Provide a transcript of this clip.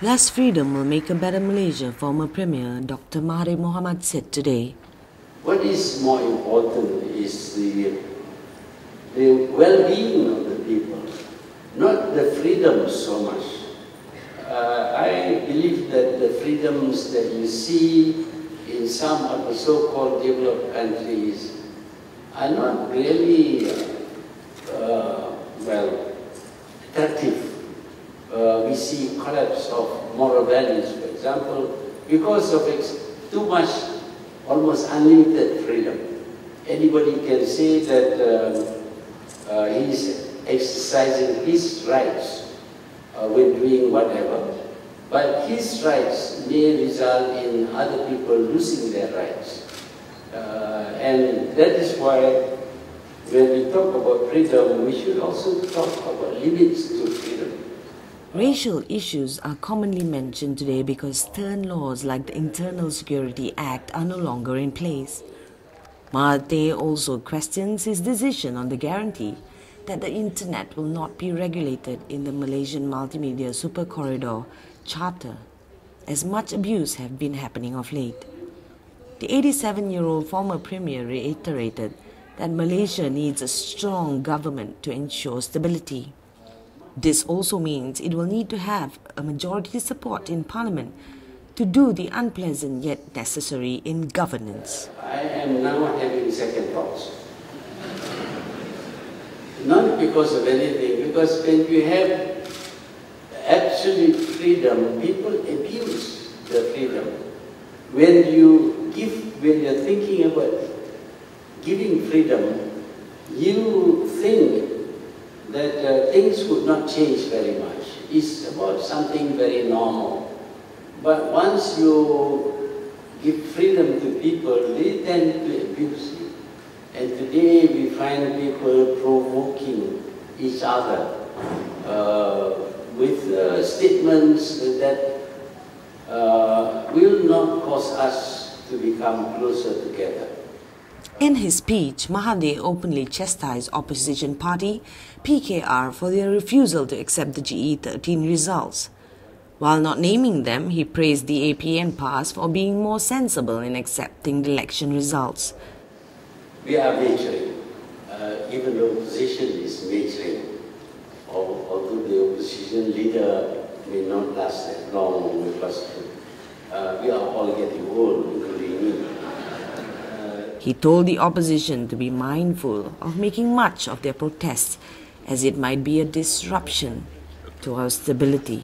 Less freedom will make a better Malaysia, former Premier Dr Mahathir Mohamad said today. What is more important is the well-being of the people, not the freedom so much. I believe that the freedoms that you see in some of the so-called developed countries are not really, attractive. We see collapse of moral values, for example, because of too much, almost unlimited freedom. Anybody can say that he is exercising his rights when doing whatever, but his rights may result in other people losing their rights. And that is why when we talk about freedom, we should also talk about limits to freedom. Racial issues are commonly mentioned today because stern laws like the Internal Security Act are no longer in place. Mahathir also questions his decision on the guarantee that the internet will not be regulated in the Malaysian Multimedia Super Corridor Charter, as much abuse has been happening of late. The 87-year-old former Premier reiterated that Malaysia needs a strong government to ensure stability. This also means it will need to have a majority support in Parliament to do the unpleasant yet necessary in governance. I am now having second thoughts. Not because of anything, because when you have absolute freedom, people abuse the freedom. When you're thinking about giving freedom, you think that things would not change very much. It's about something very normal. But once you give freedom to people, they tend to abuse it. And today we find people provoking each other with statements that will not cause us to become closer together. In his speech, Mahathir openly chastised opposition party PKR for their refusal to accept the GE13 results. While not naming them, he praised the APN PAS for being more sensible in accepting the election results. We are majoring. Even the opposition is majoring. Although the opposition leader may not last that long because we are all getting old, including me. He told the opposition to be mindful of making much of their protests, as it might be a disruption to our stability.